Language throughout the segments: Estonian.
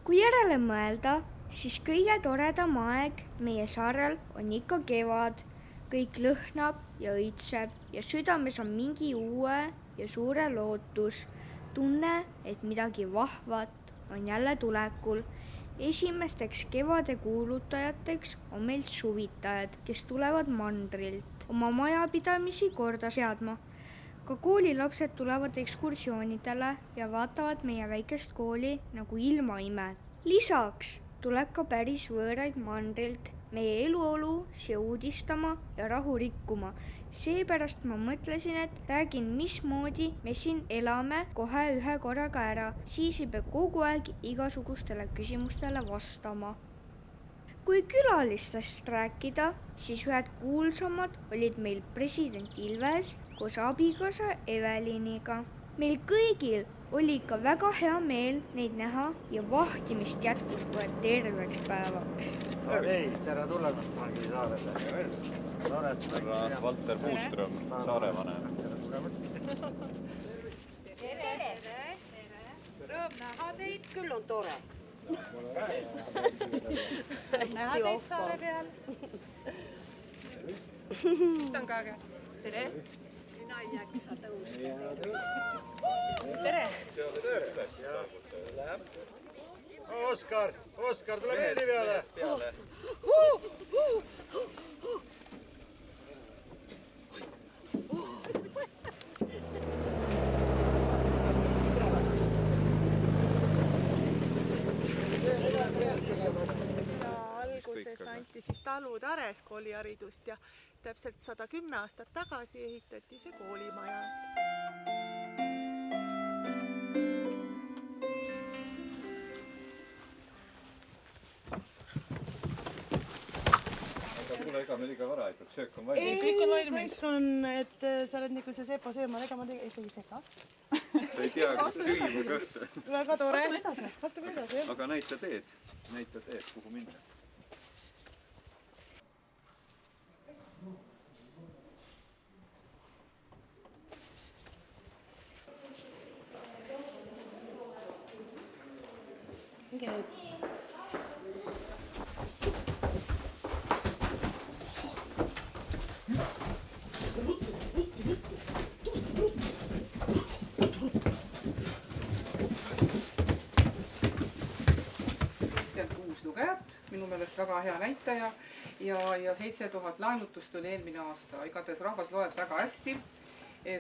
Kui järele mõelda, siis kõige toredam aeg meie saarel on ikka kevad. Kõik lõhnab ja õitseb ja südames on mingi uue ja suure lootus. Tunne, et midagi vahvat on jälle tulekul. Esimesteks kevade kuulutajateks on meil suvitajad, kes tulevad mandrilt oma majapidamisi korda seadma. Ka koolilapsed tulevad ekskursioonidele ja vaatavad meie väikest kooli nagu ilmaimet. Lisaks tuleb ka päris võõraid mandrilt meie eluolu siia uudistama ja rahu rikkuma. Seepärast ma mõtlesin, et räägin, mismoodi me siin elame kohe ühe korraga ära. Siis ei pea kogu aeg igasugustele küsimustele vastama. Kui külalistest rääkida, siis ühed kuulsamad olid meil president Ilves koos abikaasa Eveliniga. Meil kõigil oli ikka väga hea meel neid näha ja vahtimist jätkus kohe terveks päevaks. Hei, tere tulemast Mangi saarele. Härra Valter Puuström, saarevanem. Tere! Rõõm näha teid, küll on tore. Näha teid saare peal. Vist on ka äge. Tere! Mina ei jaksa tõusta. Tere! Oskar, tule pildi peale. Alguses anti siis Talud Ares kooliharidust ja täpselt 110 aastat tagasi ehitati see koolimaja. Ega meil liiga vara, et söök on valmis. Kõik on valmis. Kõik on, et sa oled nagu see sepa sööma tegema ikkagi sega. Sa ei tea, kas tühi või kõht. Väga tore. Vastame edasi, jah. Aga näita teed, kuhu minna. Minu meelest väga hea näitaja ja 7000 laenutust oli eelmine aasta. Igatahes rahvas loeb väga hästi,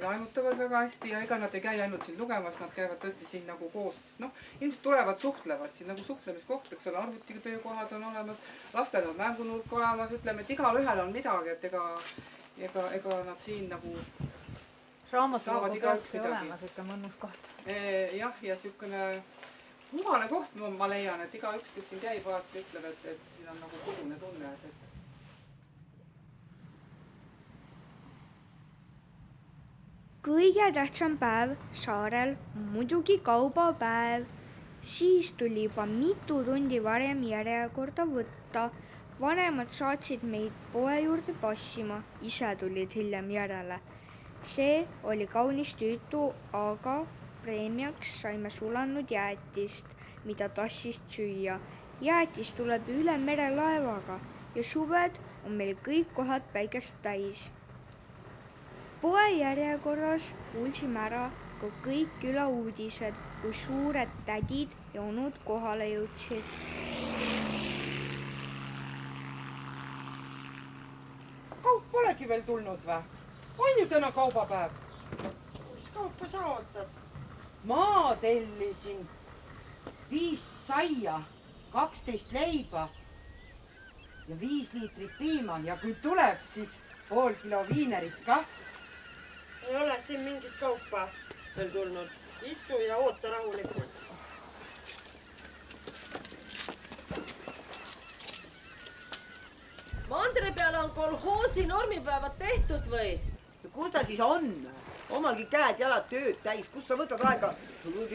laenutavad väga hästi ja ega nad ei käi ainult siin lugemas, nad käivad tõesti siin nagu koos. Ilmselt tulevad, suhtlevad siin nagu suhtlemiskoht, eks ole, arvutiga töökohad on olemas, lastel on mängunurk olemas, ütleme, et igal ühel on midagi, et ega nad siin nagu saavad igaüks midagi. Ikka mõnnus koht. Jah, ja siukene mugane koht, ma leian, et igaüks, kes siin käib, alati ütleb, et siin on nagu kodune tunne. Kõige tähtsam päev saarel on muidugi kaubapäev. Siis tuli juba mitu tundi varem järjekorda võtta. Vanemad saatsid meid poe juurde passima, ise tulid hiljem järele. See oli kaunis tüütu, aga preemiaks saime sulanud jäätist, mida tassist süüa. Jäätis tuleb üle mere laevaga ja suved on meil kõik kohad päikest täis. Poe järjekorras kuulsime ära ka kõik küla uudised, kui suured tädid ja onud kohale jõudsid. Kaup polegi veel tulnud või? On ju täna kaubapäev? Mis kaupa sa ootad? Ma tellisin 5 saia, 12 leiba ja 5 liitrit piima ja kui tuleb, siis pool kilo viinerit kah. Ei ole siin mingit kaupa veel tulnud. Istu ja oota rahulikult. Mandre peale on kolhoosi normipäevad tehtud või? Kus ta siis on? Omalgi käed-jalad tööd täis, kus sa võtad aega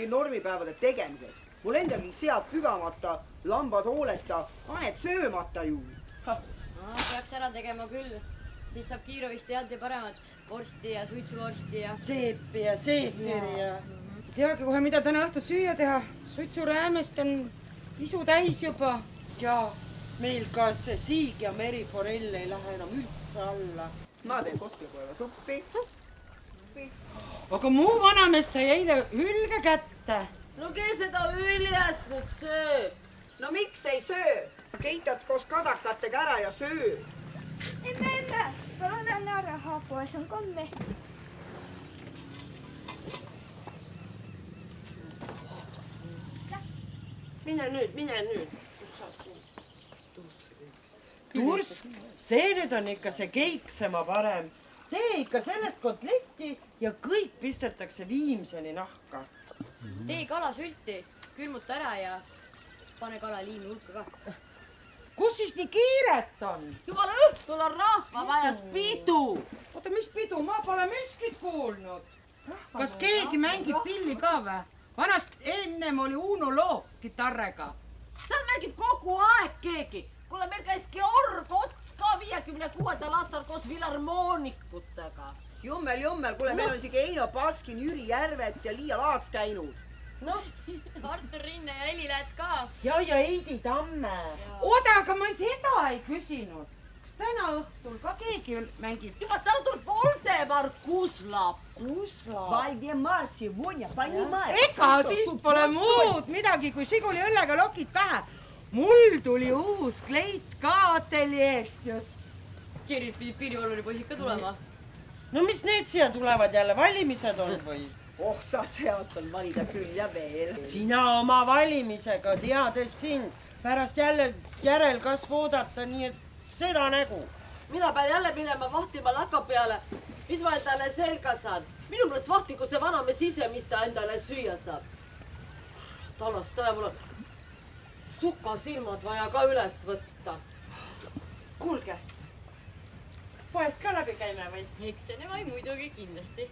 normipäevade tegemiseks? Mul endalgi sead pügamata, lambad hooleta, aned söömata ju. Peaks ära tegema küll. Siis saab kiirovist head ja paremat vorsti ja suitsuvorsti ja... Seepi ja seefiri ja... Teagi kohe, mida täna õhtu süüa teha. Suitsuräämest on isu täis juba ja meil ka see siig ja meriforell ei lähe enam üldse alla. ma teen kosklekoeva suppi. Aga muu vanamees sai eile hülge kätte. no kes seda hüljest nüüd sööb? no miks ei söö? keitad koos kadakatega ära ja söö. emme, palun anna raha, poes on komme. Mine nüüd. Tursk, see nüüd on ikka see keiksema parem. Tee ikka sellest kotletti ja kõik pistetakse viimseni nahka. tee kalasülti, külmuta ära ja pane kala liimi hulka ka. Kus siis nii kiiret on? jumala õhtul on rahvamajas pidu. Oota, mis pidu? Ma pole miskit kuulnud. Kas keegi mängib pilli ka või? Vanast ennem oli Uno Loop kitarrega. seal mängib kogu aeg keegi. kuule, meil käis Georg Ots ka 56. aastal koos filharmoonikutega. Jummel, kuule, meil on isegi Eino Baskin, Jüri Järvet ja Liia Laats käinud. noh, Artur Rinne ja Heli Lääts ka. Ja Heidi Tamme. Oota, aga ma seda ei küsinud. Kas täna õhtul ka keegi mängib? juba täna tuleb Voldemar Kuslap. Valdemar, Sivonia, Panimar. Ega siis pole muud midagi kui Žiguli õllega lokid pähe. Mul tuli uus kleit ka ateljeest just. Kirjid pidid piirivalvuri poisid ka tulema. No mis need siia tulevad jälle? Valimised on või? Oh, sa sealt on valida küll ja veel. Sina oma valimisega teades sind pärast jälle järelkasv oodata, nii et seda nägu. mina pean jälle minema vahtima laka peale. mis ma endale selga saan? minu meelest vahtigu see vanamees ise, mis ta endale süüa saab. Talastada mul on sukasilmad vaja ka üles võtta. Kuulge, poest ka läbi käime või? eks see nemad muidugi kindlasti.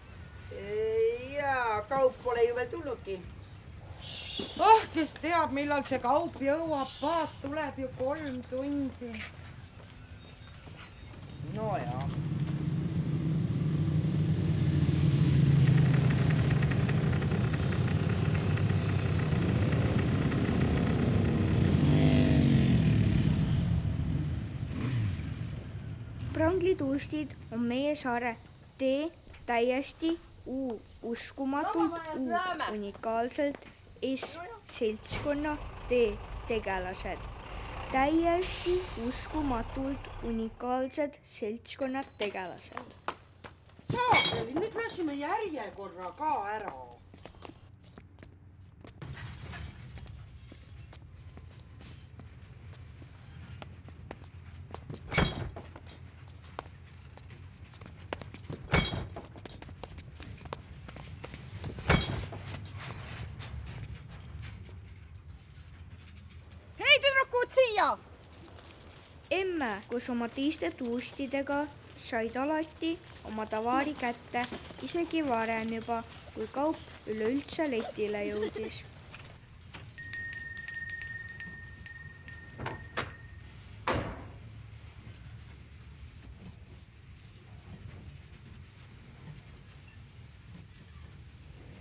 Jaa, kaup pole ju veel tulnudki. Oh, kes teab, millal see kaup jõuab. Paat tuleb ju 3 tundi. No jaa. Pranglituustid on meie saare tee täiesti uskumatult unikaalselt seltskonna tegelased. Täiesti uskumatult unikaalsed seltskonnad tegelased. Saabeli, nüüd lasime järjekorra ka ära. Emme, kus oma teiste tuustidega said alati oma tavaari kätte isegi varem juba, kui kaup üleüldse letile jõudis.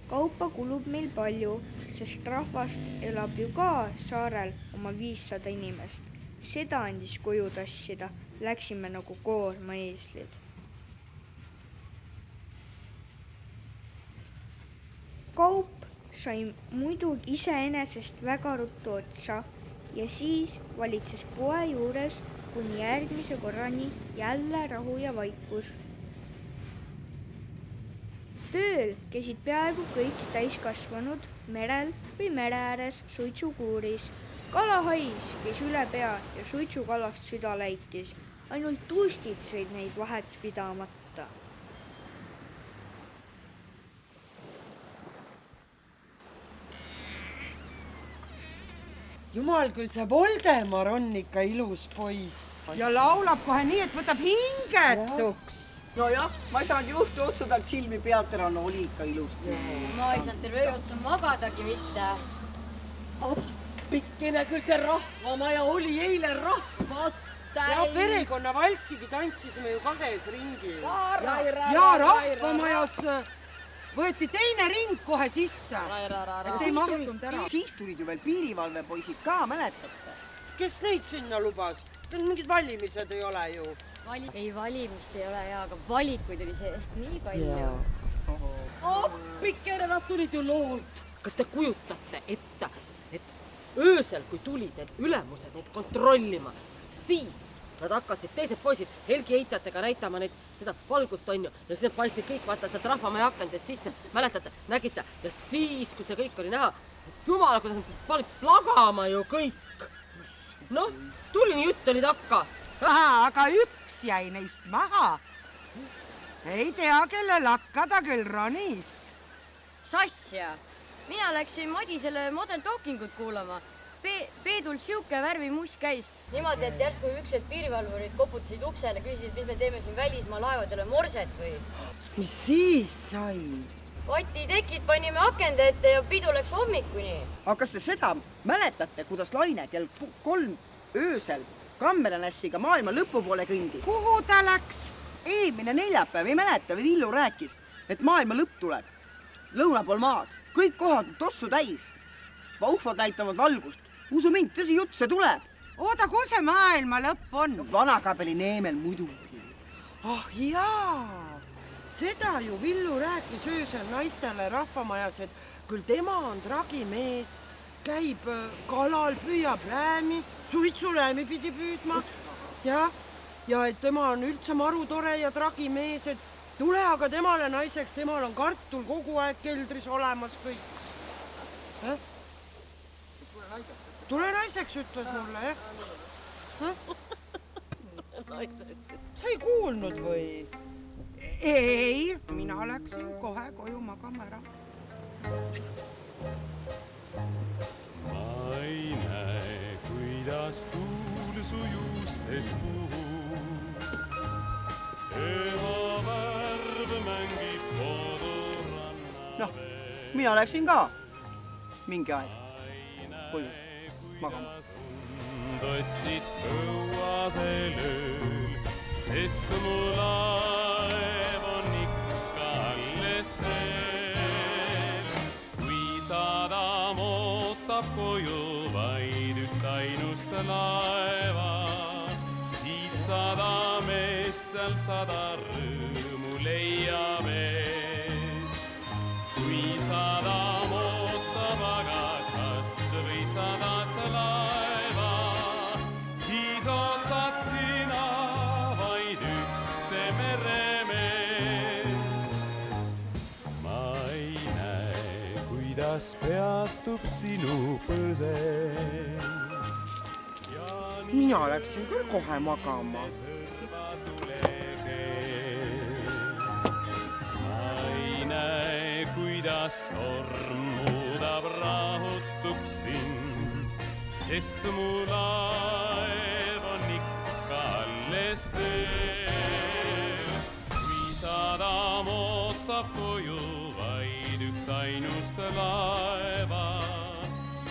Kaupa kulub meil palju, sest rahvast elab ju ka saarel oma 500 inimest. Seda andis koju tassida, läksime nagu koormaeeslid. Kaup sai muidugi iseenesest väga ruttu otsa ja siis valitses poe juures kuni järgmise korrani jälle rahu ja vaikus. Tööl käisid peaaegu kõik täiskasvanud merel või mere ääres suitsukuuris. Kalahais käis üle pea ja suitsukalast süda läikis. Ainult tuustid said neid vahet pidamata. Jumal küll, see Voldemar on ikka ilus poiss. Ja laulab kohe nii, et võtab hingetuks. Nojah, ma ei saanud juhtu otsuda, et silmi pealt ära, no oli ikka ilusti. Ma ei saanud terve öö otsa magadagi mitte. Appikene, küll see rahvamaja oli eile rahvast täis. Ja perekonna valssigi tantsisime ju 2 ringi. Ja Ja rahvamajas võeti teine ring kohe sisse. Et ei mahtunud ära. Siis tulid ju veel piirivalvepoisid ka, mäletate? Kes neid sinna lubas? Mingid valimised ei ole ju. Ei, valimist ei ole ja, aga valikuid oli seest nii palju. Appikene, nad tulid ju loolt. Kas te kujutate ette, et öösel, kui tulid need ülemused neid kontrollima, siis nad hakkasid teised poisid helgieitajatega näitama neid, seda valgust on ju, ja siis need paistid kõik vaata sealt rahvamaja akendest sisse, mäletate, nägite, ja siis, kui see kõik oli näha, jumala, kuidas nad panid plagama ju kõik. Noh, tuli nii jutt oli takka. Aga üks jäi neist maha. Ei tea, kelle lakka ta küll ronis. Sasja, mina läksin Madisele Modern Talkingut kuulama. Peedul siuke värvi must käis. Niimoodi, et järsku üksed piirivalvurid koputasid uksele, küsisid, mis me teeme siin välismaa laevadele morset või? Mis siis sai? Oti tekid panime akende ette ja pidu läks hommikuni. Aga kas te seda mäletate, kuidas Laine kell 3 öösel Kammeranässiga maailma lõpu poole kõndis? Kuhu ta läks? Eelmine neljapäev, ei mäleta, või Villu rääkis, et maailma lõpp tuleb. Lõuna pool maad, kõik kohad on tossu täis. Vaufod näitavad valgust. Usu mind, tõsi jutt, see tuleb. Oota, kus see maailma lõpp on? Vanakabeli neemel muidugi. Ah jaa, seda ju Villu rääkis öösel naistele rahvamajas, et küll tema on tragimees, käib kalal, püüab läämi, suitsuläämi pidi püüdma. Ja et tema on üldse marutore ja tragimees, et tule aga temale naiseks, temal on kartul kogu aeg keldris olemas kõik. Tule naiseks, ütles mulle, jah? Sa ei kuulnud või? Ei, mina läksin kohe koju magama ära. Ma ei näe, kuidas tuul su juustes puhub. Ema värv mängib koduranna. Noh, mina läksin ka mingi aeg koju magama. Otsid põuasel ööl, sest mu laev on ikka alles teel. Kui sadam ootab koju vaid üht ainust laeva, siis sadamees seal 100 rõõmu leiab ees. Kui sadam ootab aga kas või 100 laeva, siis ootad sina vaid ühte meremeest. Ma ei näe, kuidas peatub sinu põsel. Mina läksin küll kohe magama. Ma ei näe, kuidas torm muudab rahutuks sind, sest mu laev on ikka alles teel. Kui sadam ootab koju vaid üht ainust laeva,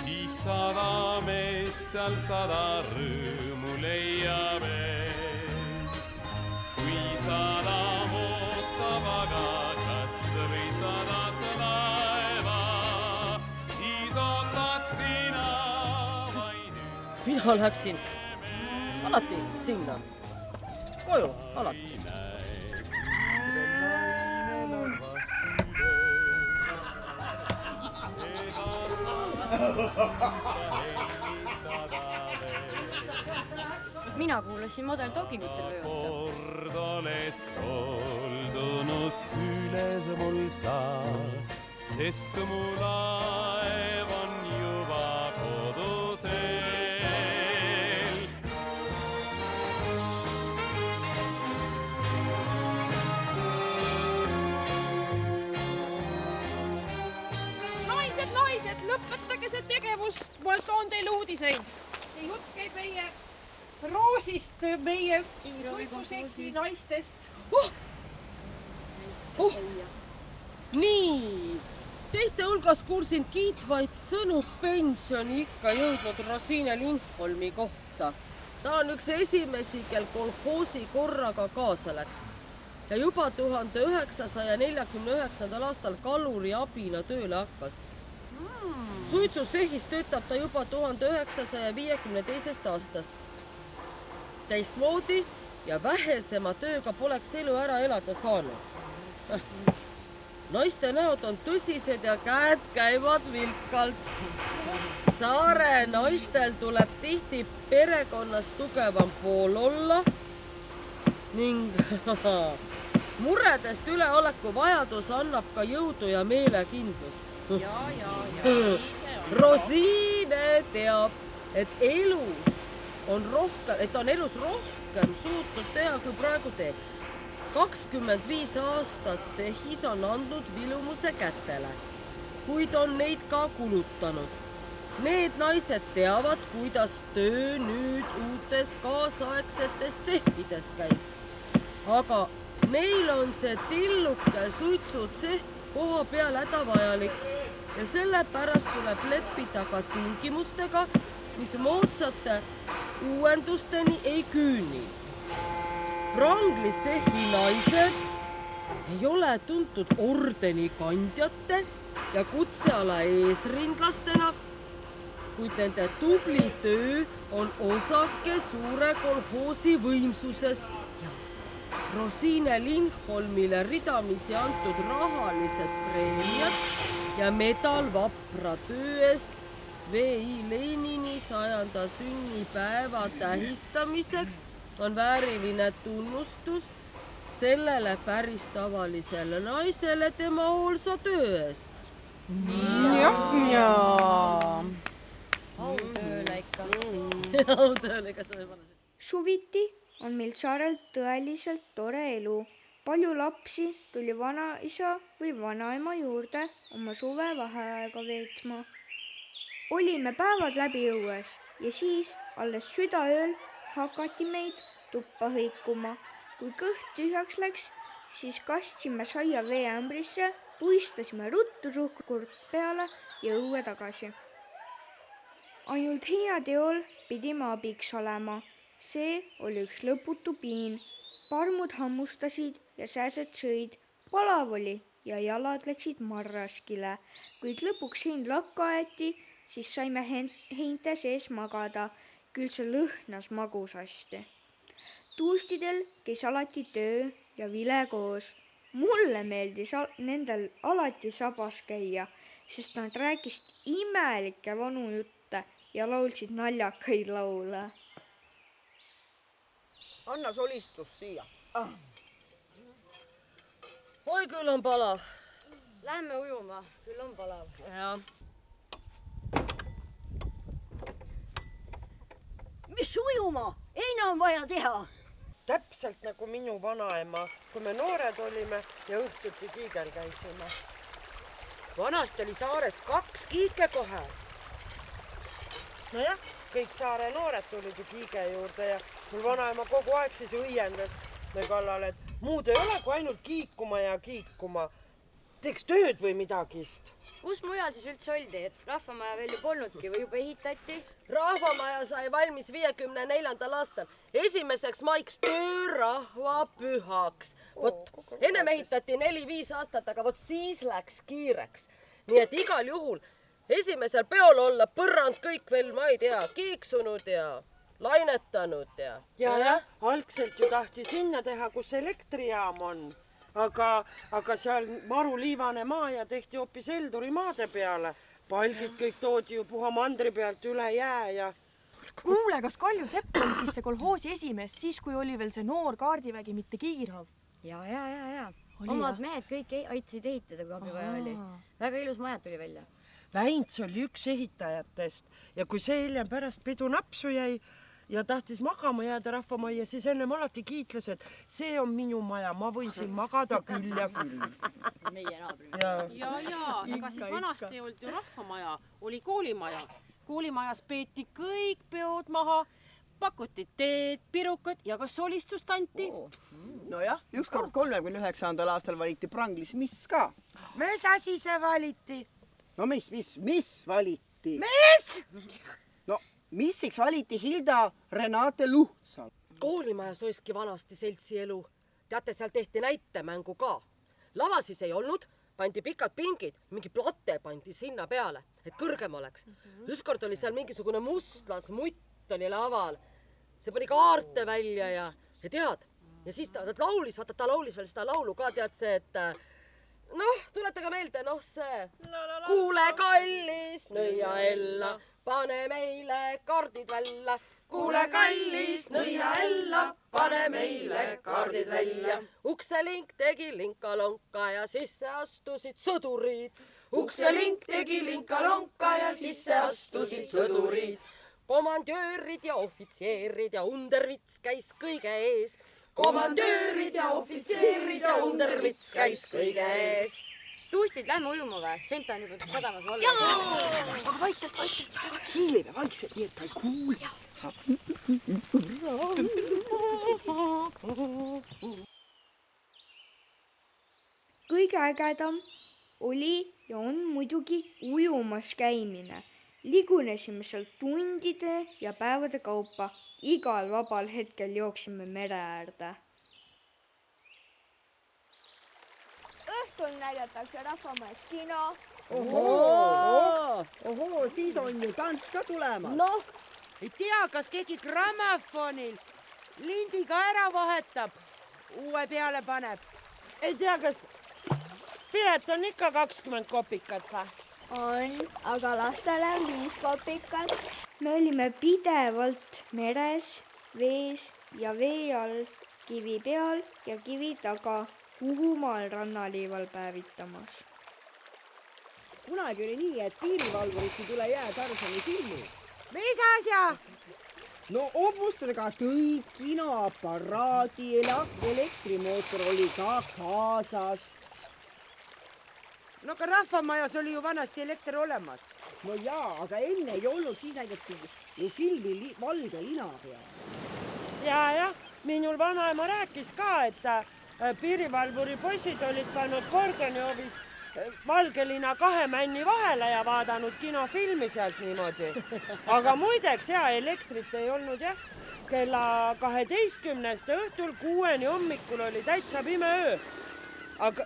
siis sadamees seal 100 rõõmu leiab ees. Kui sadam ootab aga kas või 100 laeva, siis ootad sina vaid üht. Mina läksin alati sinna, koju, alati. Mina kuulasin Modern Talkingutel öö otsa. Kord oled soldunud süles mul sa, sest mu laev on juba koduteel. Naised, lõpetage see tegevus, ma toon teile uudiseid. Jutt käib meie roosist, meie võituseki naistest. Nii, teiste hulgas kuulsin kiitvaid sõnu pensioniikka jõudnud Rosiine Lindholmi kohta. Ta on üks esimesi, kel kolhoosi korraga kaasa läks. ja juba 1949. aastal kaluri abina tööle hakkas. Suitsusehis töötab ta juba 1952. aastast. Teistmoodi ja vähesema tööga poleks elu ära elada saanud. Naiste näod on tõsised ja käed käivad vilkalt. Saare naistel tuleb tihti perekonnas tugevam pool olla ning muredest üleoleku vajadus annab ka jõudu ja meelekindlust. Rosiine teab, et on elus rohkem suutnud teha, kui praegu teeb. 25 aastat sehis on andnud vilumuse kätele, kuid on neid ka kulutanud. Need naised teavad, kuidas töö nüüd uutes kaasaegsetes sehvides käib. Aga neil on see tilluke suitsutsehv koha peal hädavajalik ja sellepärast tuleb leppida ka tingimustega, mis moodsate uuendusteni ei küüni. Pranglitsehi naised ei ole tuntud ordeni kandjate ja kutseala eesrindlastena, kuid nende tubli töö on osake suure kolhoosi võimsusest. Rosiine Lindholmile ridamisi antud rahalised preemiad ja medal vapra töö eest V.I. Lenini 100. sünnipäeva tähistamiseks on vääriline tunnustus sellele päris tavalisele naisele tema hoolsa töö eest. Autööle ikka. Autööle ikka seda juba. Suviti on meil saarel tõeliselt tore elu. Palju lapsi tuli vanaisa või vanaema juurde oma suvevaheaega veetma. Olime päevad läbi õues ja siis alles südaööl hakati meid tuppa hõikuma. Kui kõht tühjaks läks, siis kastsime saia veeämbrisse, puistasime ruttu suhkurt peale ja õue tagasi. Ainult heateol pidime abiks olema. See oli üks lõputu piin. Parmud hammustasid ja sääsed sõid. Palav oli ja jalad läksid marraskile. Kuid lõpuks hein lakka aeti, siis saime heinte sees magada. Küll see lõhnas magusasti. Tuustidel käis alati töö ja vile koos. Mulle meeldis nendel alati sabas käia, sest nad rääkisid imelikke vanu jutte ja laulsid naljakaid laule. Anna solistus siia. Oi, küll on palav. Lähme ujuma, küll on palav. Ja. Mis ujuma? Ei on vaja teha. Täpselt nagu minu vanaema, kui me noored olime ja õhtuti kiigel käisime. Vanasti oli saares 2 kiike kohe. Nojah, kõik saare noored tulid ju kiige juurde ja mul vanaema kogu aeg siis õiendas me kallal, et muud ei ole kui ainult kiikuma ja kiikuma. Teeks tööd või midagist. Kus mujal siis üldse oldi? Rahvamaja veel ju polnudki või juba ehitati? Rahvamaja sai valmis 54. aastal. 1. maiks töörahvapühaks. Ennem ehitati 4-5 aastat, aga siis läks kiireks. Nii et igal juhul esimesel peol olla põrrand kõik veel, ma ei tea, kiiksunud ja lainetanud ja. Ja, algselt ju tahti sinna teha, kus elektrijaam on. Aga seal maru liivane maa ja tehti hoopis Elduri maade peale. Palgid kõik toodi ju puha mandri pealt üle jää ja... Kuule, kas Kalju Sepp oli siis see kolhoosi esimees, siis kui oli veel see noor kaardivägi, mitte Kiirhav? Ja. Omad mehed kõik aitasid ehitada, kui abi vaja oli. Väga ilus majad tuli välja. Väints oli üks ehitajatest ja kui see hiljem pärast pidu napsu jäi ja tahtis magama jääda rahvamajja, siis ennem alati kiitles, et see on minu maja, ma võin siin magada küll ja küll. Meie naabri. Ja, ega siis vanasti ei olnud ju rahvamaja, oli koolimaja. Koolimajas peeti kõik peod maha, pakuti teed, pirukad ja ka solistust anti. Nojah, ükskord 39. aastal valiti Pranglis Miss ka. Mis asi see valiti? No mis valiti? Mis? No missiks valiti Hilda Renate Luhtsal. Koolimajas olidki vanasti seltsi elu. teate, seal tehti näitemängu ka. Lava siis ei olnud, pandi pikad pingid, mingi plate pandi sinna peale, et kõrgem oleks. Ükskord oli seal mingisugune mustlasmutt oli laval. See pani kaarte välja ja tead. Ja siis ta laulis, vaata ta laulis veel seda laulu ka, tead see, et tuletage meelde, see. Kuule kallis nõia Ella, pane meile kaardid välja. Kuule kallis nõia Ella, pane meile kaardid välja. Ukselink tegi linka-lonka ja sisse astusid sõdurid. Ukselink tegi linka-lonka ja sisse astusid sõdurid. Komandöörid ja ohvitseerid ja Undervits käis kõige ees. Komandöörid ja ohvitseerid ja Undervits käis kõige ees. Tuustid, lähme ujuma või? Senta on juba sadamas valmis. Aga vaikselt. Hiilime vaikselt, nii et ta ei kuule. Kõige ägedam oli ja on muidugi ujumas käimine. Ligunesime seal tundide ja päevade kaupa. Igal vabal hetkel jooksime mere äärde. Õhtul näidatakse Rahvamajas kino. Ohoo, siis on ju tants ka tulemas. Ei tea, kas keegi grammofonil lindiga ära vahetab, uue peale paneb. Ei tea, kas pilet on ikka 20 kopikat või? On, aga lastele on 5 kopikat. Me olime pidevalt meres, vees ja vee all, kivi peal ja kivi taga, Uhumaal rannaliival päevitamas. Kunagi oli nii, et piirivalvurit ei tule jää Tarzani filmi. Mis asja? No hobustega kõik kinoaparaadi elektrimootor oli ka kaasas. No ka Rahvamajas oli ju vanasti elekter olemas. No jaa, aga enne ei olnud, siis näidati ju filmi valge lina peal. Ja, minul vanaema rääkis ka, et piirivalvuri poisid olid pannud Kordoniovis valgelina 2 männi vahele ja vaadanud kinofilmi sealt niimoodi. Aga muideks elektrit ei olnud jah. Kella 12 õhtul 6 hommikul oli täitsa pime öö.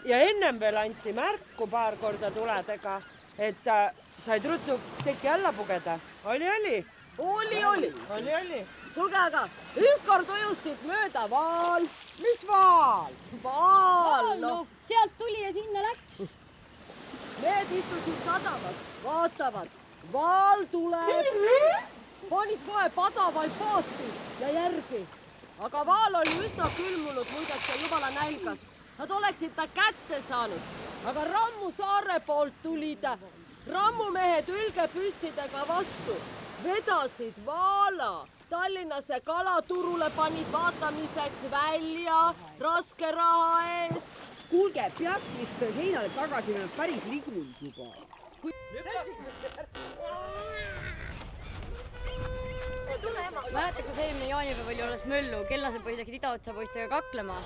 Ja ennem veel anti märku paar korda tuledega, et said ruttu teki alla pugeda. Oli. Oli. Kuulge, aga ükskord ujusid mööda vaal. Mis vaal? Vaal, sealt tuli ja sinna läks. Need istusid sadamas, vaatavad, vaal tuleb. Panid kohe padavaid paati ja järgi. Aga vaal oli üsna külmunud muideks ja jumala nälgas. Nad oleksid ta kätte saanud, aga Rammu saare poolt tulid rammumehed ülgepüssidega vastu. Vedasid vaala. Tallinnase kalaturule panid vaatamiseks välja raske raha eest. Kuulge, peaks vist heinale tagasi päris ligunud juba. Mäletad, kui eelmine jaanipäev oli alles möllu, kellased poisid läksid idaotsa poistega kaklema.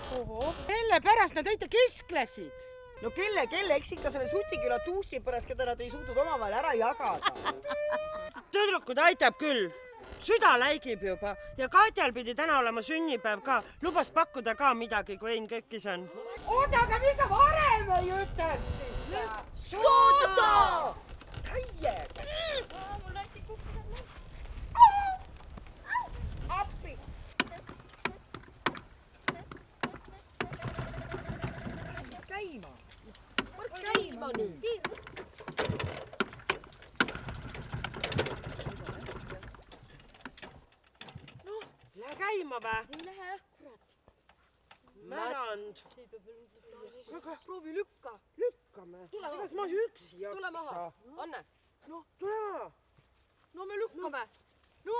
Kelle pärast nad õite kesklesid? No kelle, eks ikka selle Sutiküla tuusti pärast, keda nad ei suutnud omavahel ära jagada. Tüdrukud aitab küll. Süda läigib juba ja Katjal pidi täna olema sünnipäev ka. Lubas pakkuda ka midagi, kui Ein kökkis on. Oota, aga mis sa varem ei ütled siis? Sooda! Täiega! Mul läksid kukkuda. Appi! Käima! Käima nüüd! Lähe käima või? Ei lähe, kurat. Märand. Proovi lükka. Lükkame. Kas ma üksi jaksa? Tule maha. Anne. No, tule maha. No me lükkame. No.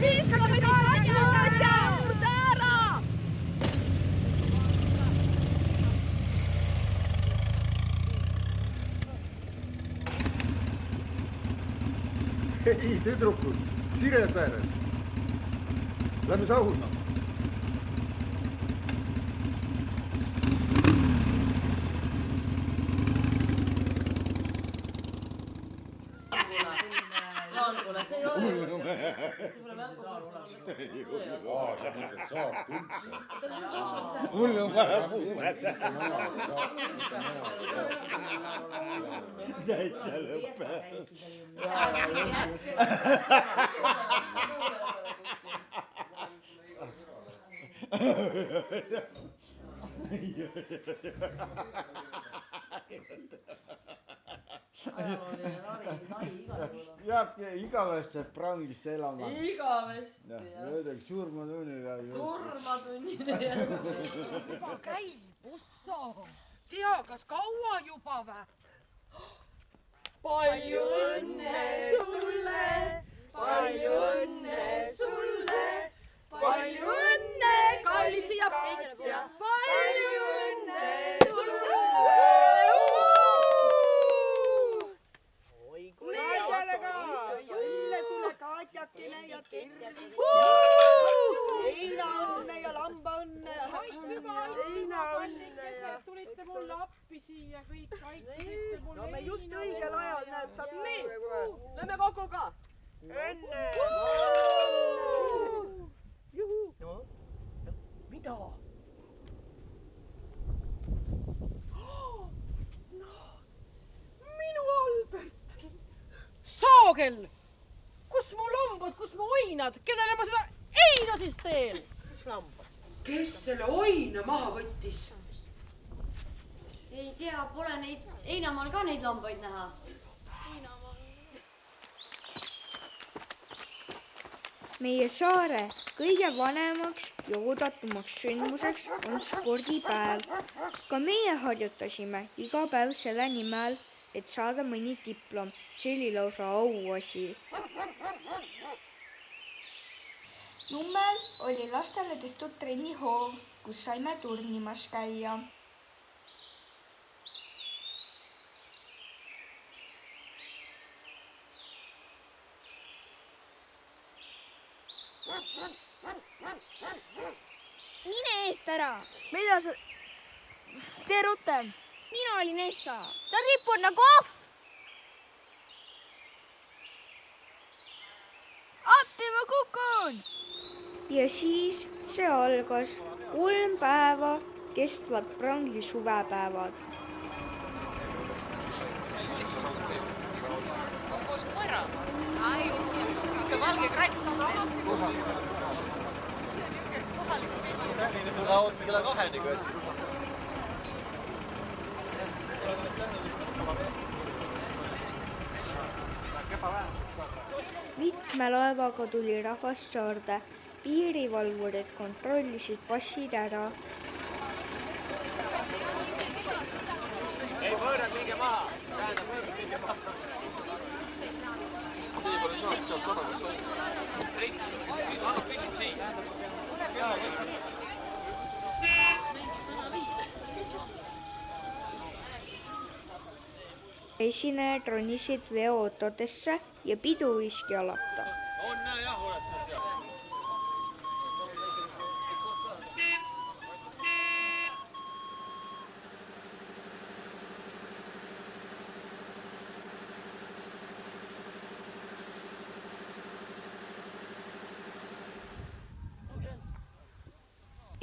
Viskame Katja juurde ära! Ei, tüdrukud, Siresäärel. Lähme sauna. Jaan, kuule, see ei ole. Mul on vaja puumata. Täitsa lõppe. Jääbki igavesti Prangisse elama. Igavesti, jah. Öeldagi surmatunnile. Surmatunnile. Juba käib, usso. Tea, kas kaua juba vä? Palju õnne sulle, palju õnne sulle, palju õnne, kallis ja Katja, palju õnne sulle. Oi kui õnne sulle, Katjakene ja tervis. Heina õnne ja lamba õnne. Heina õnne ja... Tulite mulle appi siia kõik, aitasite mulle. No me just õigel ajal näed, saab nii, lähme kokku ka. Õnne! Juhu! No, mida? Minu Albert! Soogel! Kus mu lambad, kus mu oinad? Kellele ma seda heina siis teen? Mis lambad? Kes selle oina maha võttis? Ei tea, pole neid heinamaal ka neid lambaid näha. Meie saare kõige vanemaks ja oodatumaks sündmuseks on spordipäev. Ka meie harjutasime iga päev selle nimel, et saada mõni diplom. See oli lausa auasi. Nummel oli lastele tehtud trennihoov, kus saime turnimas käia. Mine eest ära! Mida sa... Tee rutem! Mina olin Essa! Sa ripud nagu ahv! Appi, ma kukun! Ja siis see algas 3 päeva kestvad Prangli suvepäevad. Koos koera. Ainult siin ikka valge krats. Sa ootasid kella 2-ni, kui otsid. Mitme laevaga tuli rahvast saarde. Piirivalvurid kontrollisid passid ära. Ei, võõrad viige maha. Tähendab, võõrad viige maha. Nii pole saanud sealt sadamas hoida. Riks, annab pildid siia. Esinejad ronisid veoautodesse ja pidu viski alata. On näe jah, olete seal.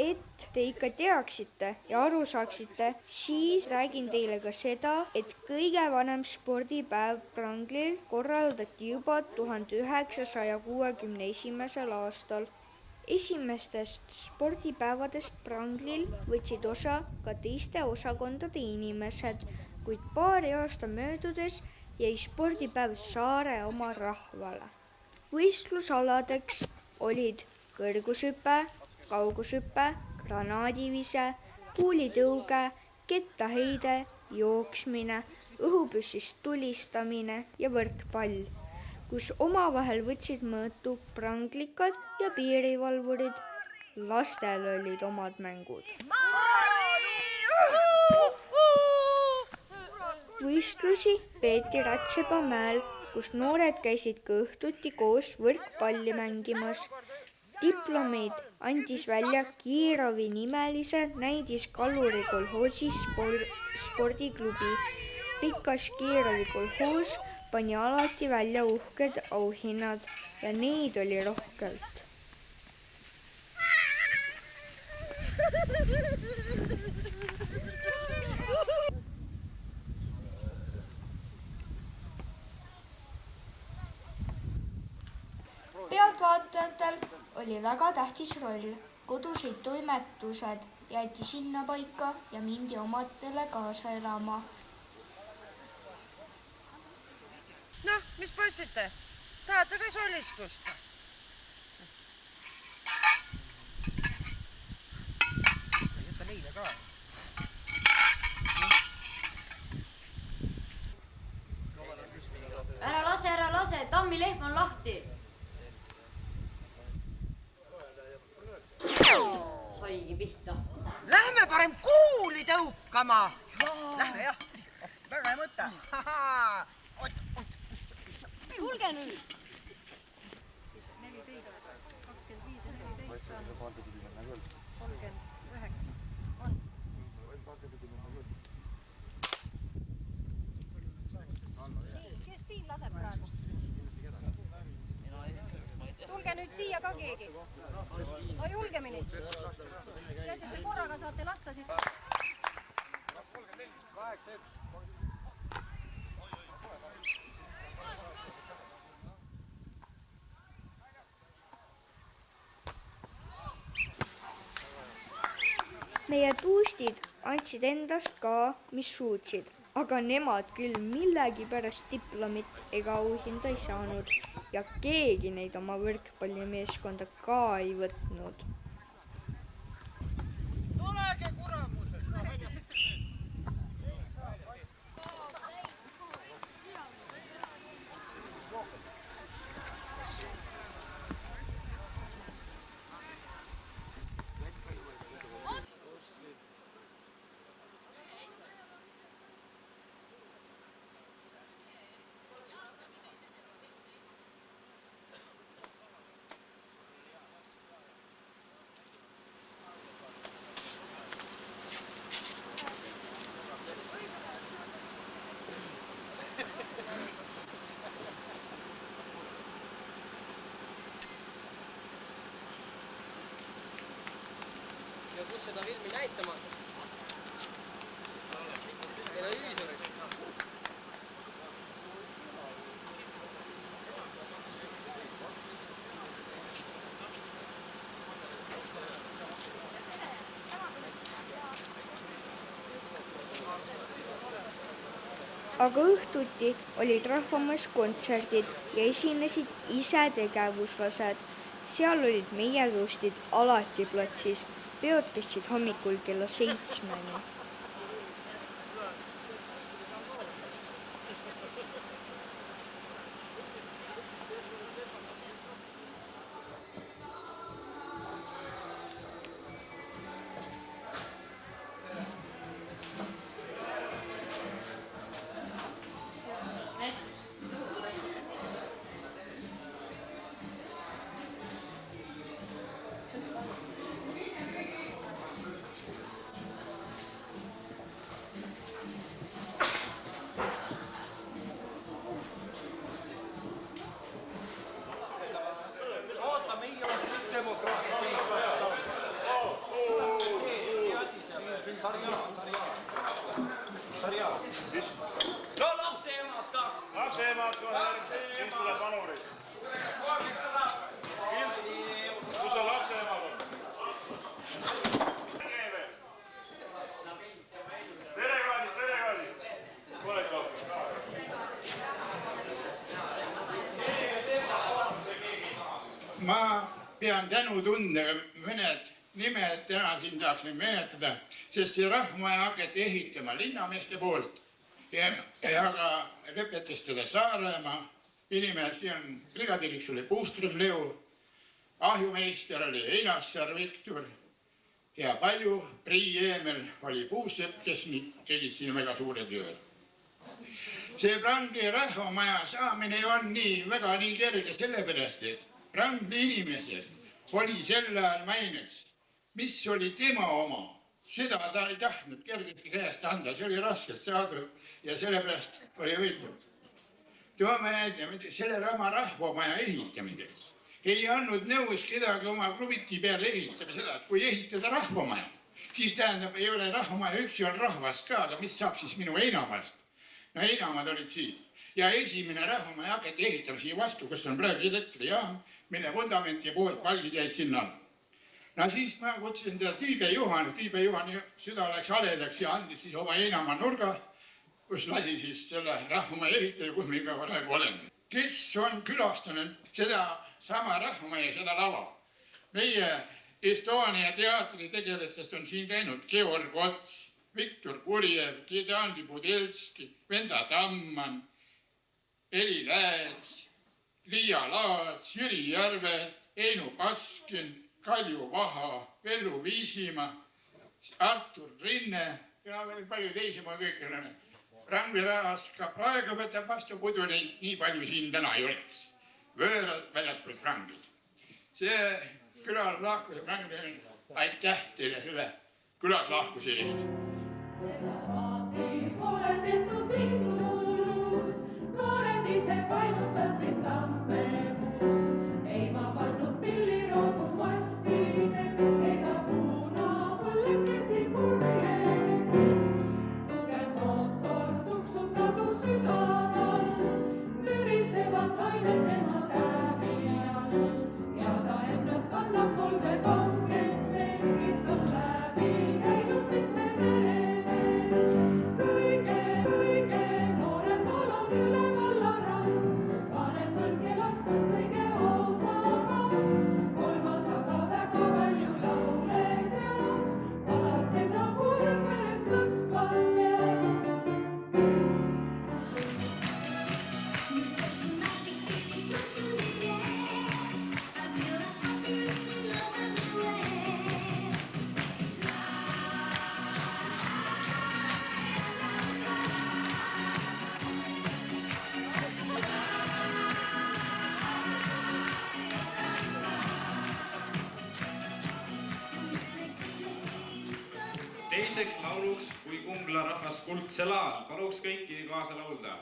Et te ikka teaksite ja aru saaksite, siis räägin teile ka seda, et kõige vanem spordipäev Pranglil korraldati juba 1961. aastal. Esimestest spordipäevadest Pranglil võtsid osa ka teiste osakondade inimesed, kuid paari aasta möödudes jäi spordipäev saare oma rahvale. Võistlusaladeks olid kõrgushüpe, kaugushüpe, granaadivise, kuulitõuge, kettaheide, jooksmine, õhupüssist tulistamine ja võrkpall, kus omavahel võtsid mõõtu pranglikad ja piirivalvurid. Lastel olid omad mängud. Võistlusi peeti Rätsepamäel, kus noored käisid ka õhtuti koos võrkpalli mängimas. Diplomeid andis välja Kiirovi nimelise näidiskaluri kolhoosi spordiklubi. Rikas Kiirovi kolhoos pani alati välja uhked auhinnad ja neid oli rohkelt. Pealtvaatajatel oli väga tähtis roll. Koduseid toimetused jäeti sinna paika ja mindi omadele kaasa elama. Noh, mis passite? Tahate ka solistust? Jäta neile ka. Ära lase, tammilehm on lahti. Saigi pihta. Lähme parem kuuli tõukama. Lähme jah. Väga hea mõte. Tulge nüüd. Siis 14, 25 ja 14 on 39. On. Kes siin laseb praegu? Tulge nüüd siia ka keegi. No julgemini. Kes te korraga saate lasta siis? 8-1. Meie tuustid andsid endast ka, mis suutsid, aga nemad küll millegipärast diplomit ega auhinda ei saanud ja keegi neid oma võrkpallimeeskonda ka ei võtnud. Tulege kuramused! Ja kus seda filmi näitama? Televiisoris. Aga õhtuti olid rahvamajas kontserdid ja esinesid ise tegevuslased. Seal olid meie tuustid alati platsis. Peod kestsid hommikul kella 7-ni. No lapseemad ka. Lapseemad kohe, siis tuleb vanurid. Kus on lapseemad on? Tere, Kadi. Polegi lapsed. Ma pean tänutundega mõned nimed täna siin tahaksin menetleda, sest see rahvamaja hakati ehitama linnameeste poolt ja ka lõpetas teda Saaremaa inimene, siin on brigadiriks oli Puuström Leo, ahjumeister oli Einassaar Viktor ja palju Prii Eemel oli Puusepp, kes tegid siin väga suure töö. See Prangli rahvamaja saamine on väga nii kerge sellepärast, et Prangli inimesed oli sel ajal maineks, mis oli tema oma. Seda ta ei tahtnud kergesti käest anda, see oli raskelt saadud ja sellepärast oli võitlus. toome näide, selle rahvamaja ehitamiseks. Ei andnud nõus kedagi oma kruviti peale ehitama seda, et kui ehitada rahvamaja, siis tähendab, ei ole rahvamaja üksi, on rahvast ka, aga mis saab siis minu Heinamast? No Heinamad olid siis. Ja esimene rahvamaja hakati ehitama siia vastu, kus on praegu elektrijaam, mille vundament ja pooled palgid jäid sinna alla. No siis ma kutsusin teda Tiibe Juhani süda läks haleleks ja andis siis oma Heinamaa nurga, kus lasi siis selle rahvamaja ehitaja, kus me ka praegu oleme. Kes on külastanud seda sama rahvamaja, seda lava? Meie Estonia teatri tegelastest on siin käinud Georg Ots, Viktor Kurjev, Gidandi Budelski, Venda Tamman, Eli Lääts, Liia Laats, Jüri Järve, Einu Paskin, Kalju Vaha, Vellu Viisimaa, Artur Rinne ja veel palju teisi ma kõik olen. Rangvi Raas ka praegu võtab vastu, muidu nii palju siin täna ei oleks. Võõrad väljaspoolt Rangvi. See külalahkuse Rangvi on aitäh teile selle külalahkuse eest. Selle maantee pole tehtud linnulus, noored ise painutasid tammepuus. Ei ma pannud pilliroogu mastideks ega puunapõllekesi kurjeks. Tugev mootor tuksub nagu südanal, mürisevad lained tema kävi all. Ja ta ennast kannab kolme kanget meest, kes on läbi käinud mitme mere. Kõige nooremal on üleval Laram, paneb põrke laskus kõige osaga. Kolmas aga väga palju laule teab, vaat teda kuules meres tõstvad pead. Teiseks lauluks, kui Kungla rahvas kuldsel ajal, paluks kõiki kaasa laulda.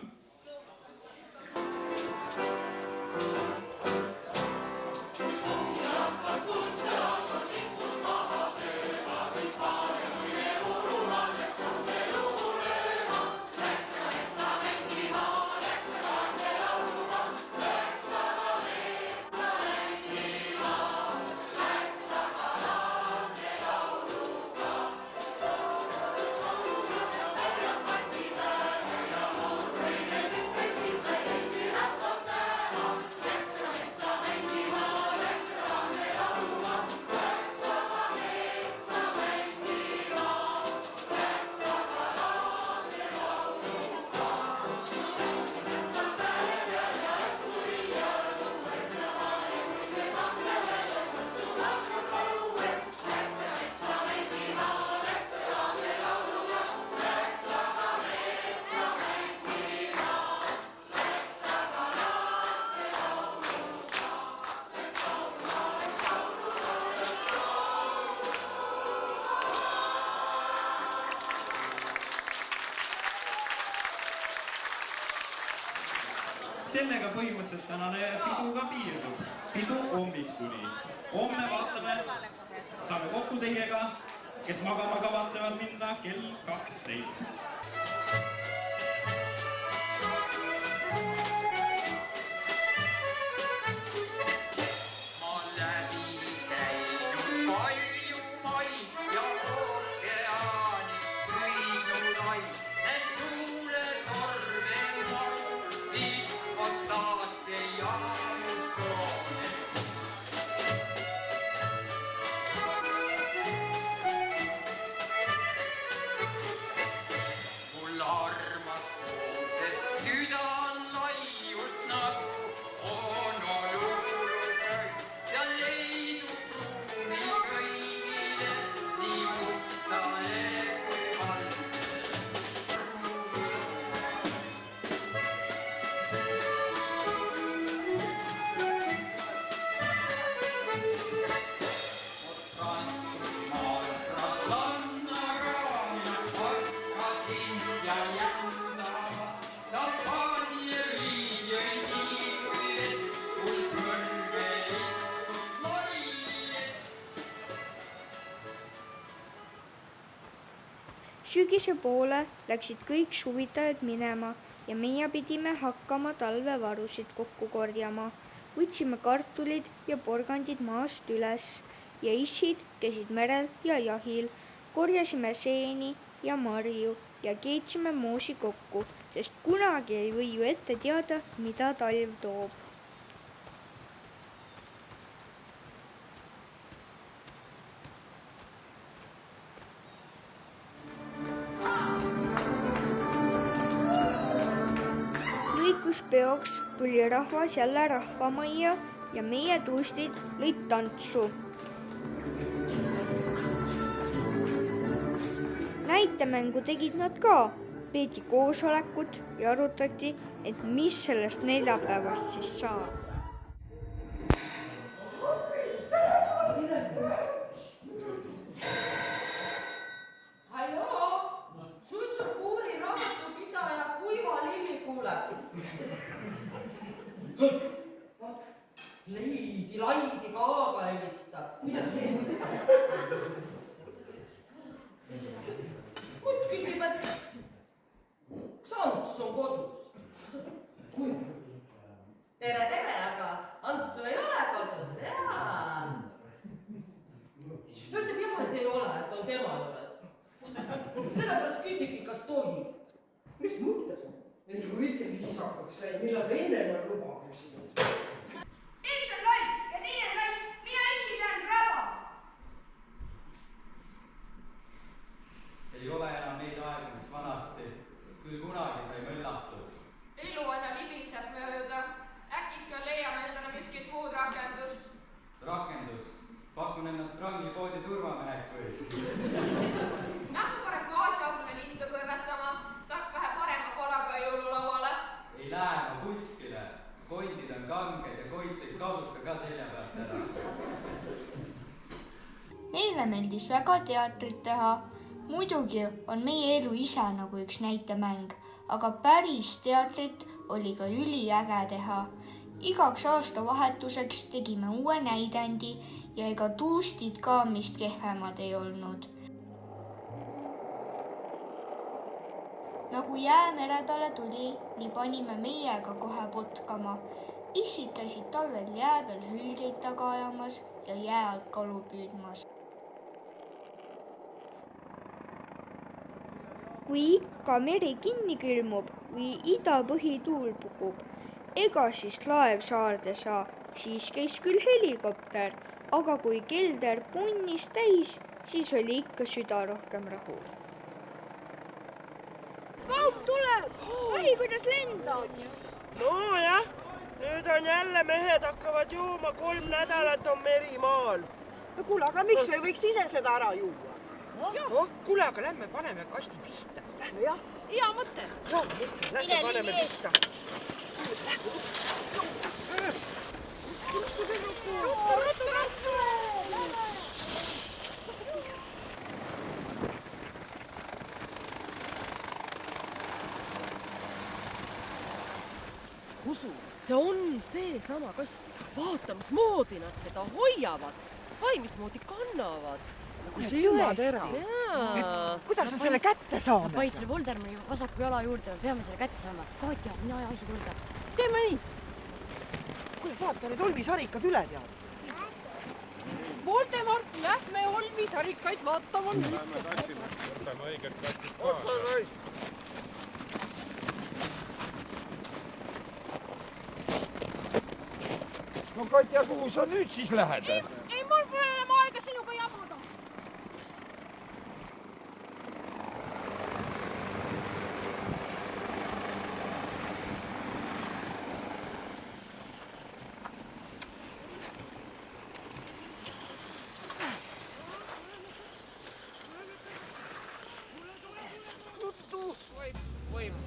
Sellega põhimõtteliselt tänane pidu ka piirdub. Pidu hommikuni. Homme vaatame, saame kokku teiega, kes magama kavatsevad minna kell 12. sügise poole läksid kõik suvitajad minema ja meie pidime hakkama talvevarusid kokku korjama. Võtsime kartulid ja porgandid maast üles ja issid käisid merel ja jahil. Korjasime seeni ja marju ja keetsime moosi kokku, sest kunagi ei või ju ette teada, mida talv toob. Lõikuspeoks tuli rahvas jälle rahvamajja ja meie tuustid lõid tantsu. Näitemängu tegid nad ka, peeti koosolekut ja arutati, et mis sellest neljapäevast siis saab. Halloo, Sutsukuuri raamatupidaja Kuiva Lilli kuuleb. Laidi Kaaga helistab. Mida see? Kutt küsib, et kas Ants on kodus? Tere, aga Antsu ei ole kodus, jaa. Ütleb jah, et ei ole, et on tema juures. Sellepärast küsibki, kas tohib. Mis mõttes on? Ei võite viisakaks läinud, millal te enne on luba küsinud. Üks on loll ja teine kaits, mina üksi pean krabama. Ei ole enam neid aegu, mis vanasti, küll kunagi sai möllatud. Elu aina libiseb mööda. Äkki leiame endale miskit muud rakendust. Rakendus? Pakun ennast prangipoodi turvameheks või? Lähme parem gaasiaugule lindu kõrvetama. Saaks vähe parema palaga jõululauale. Ei lähe ma kuskile. Kondid on kanged ja koitseid kasuska ka selja pealt ära. Meile meeldis väga teatrit teha. Muidugi on meie elu ise nagu üks näitemäng, aga päris teatrit oli ka üliäge teha. Igaks aastavahetuseks tegime uue näidendi ja ega tuustid ka mist kehvemad ei olnud. Nagu jää mere peale tuli, nii panime meiega kohe potkama. Issid käisid talvel jää peal hülgeid taga ajamas ja jää alt kalu püüdmas. Kui ikka meri kinni külmub või ida-põhituul puhub, ega siis laev saarde saa, siis käis küll helikopter, aga kui kelder punnis täis, siis oli ikka süda rohkem rahul. Kaup tuleb! Oi, kuidas lendab! Nojah, nüüd on jälle mehed hakkavad juuma, 3 nädalat on merimaal. No kuule, aga miks me võiks ise seda ära juua? Kuule, aga lähme paneme kasti pihta. Lähme jah. Hea mõte. Lähme paneme pihta. Usu, see on seesama kast. Vaata, mis moodi nad seda hoiavad. Vai, mismoodi kannavad. Kui silmad ära. Kuidas me selle kätte saame? Paid selle Voldermani vasaku jala juurde, peame selle kätte saama. Katja, mina aja asja juurde. Teeme nii. Kuule, vaata need olmisarikad üle tead. Voldemort, lähme olmisarikaid vaatama. Lähme tassime, võtame õiged kastid kaasa. No Katja, kuhu sa nüüd siis lähed? Ei, mul pole enam aega sinuga jabuda.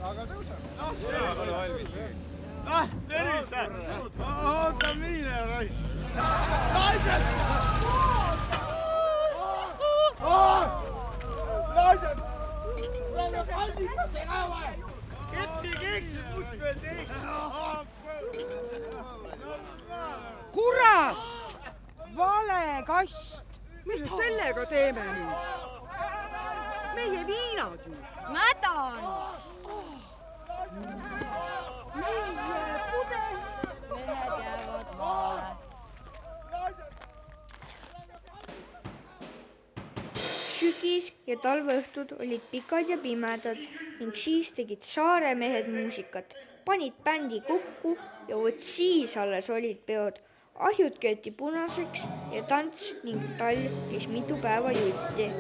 Aga tõuseb. Hea, ole valmis. Tervist! Oota mine, Rais! Naised! Naised! Lähme kaldikasse kaua! Ketti keksi must veel teeks! Kurat! Vale kast! Mis me sellega teeme nüüd? meie viinad ju. Mädanud. meie pudel. Mehed jäävad maale. Sügis ja talveõhtud olid pikad ja pimedad ning siis tegid saare mehed muusikat, panid bändi kokku ja vot siis alles olid peod. Ahjud köeti punaseks ja tants ning tall käis mitu päeva jutti.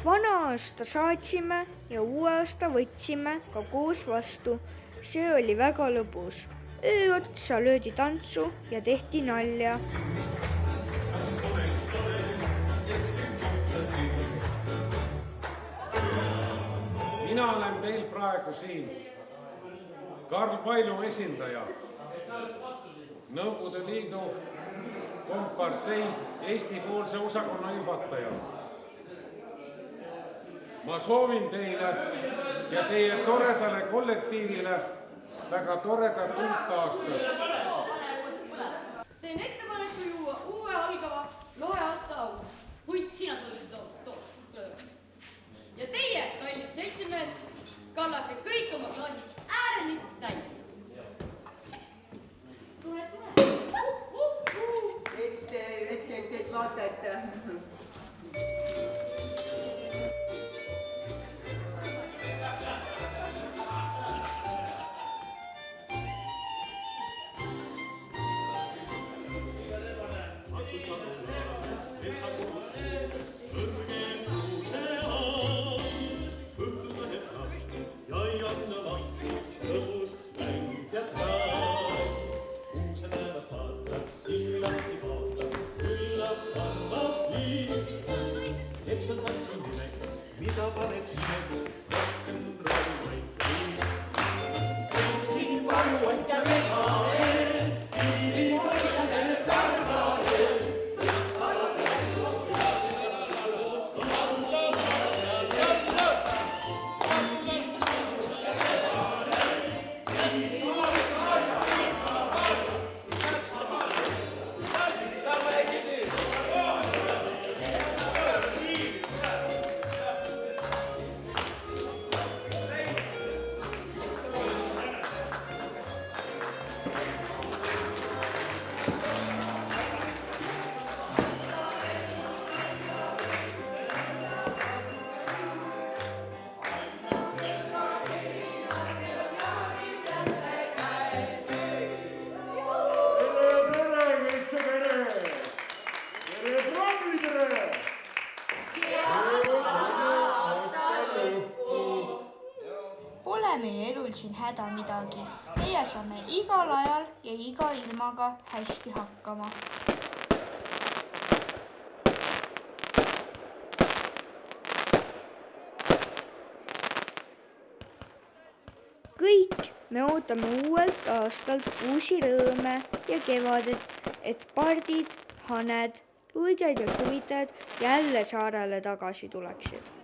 Vana aasta saatsime ja uue aasta võtsime ka koos vastu. See oli väga lõbus. Öö otsa löödi tantsu ja tehti nalja. Mina olen teil praegu siin Karl Pailu esindaja, Nõukogude Liidu kompartei Eesti-poolse osakonna juhataja. Ma soovin teile ja teie toredale kollektiivile väga toredat uut aastat. Teen ettepaneku juua uue algava loheaasta au. Huit, sina tulid too. Ja teie, kallid seltsimehed, kallake kõik oma klaasid ääreni täis. Tule. Et vaata, et... Pole meie elul siin häda midagi. Meie saame igal ajal ja iga ilmaga hästi hakkama. Kõik me ootame uuelt aastalt uusi rõõme ja kevadet, et pardid, haned, luiged ja suvitajad jälle saarele tagasi tuleksid.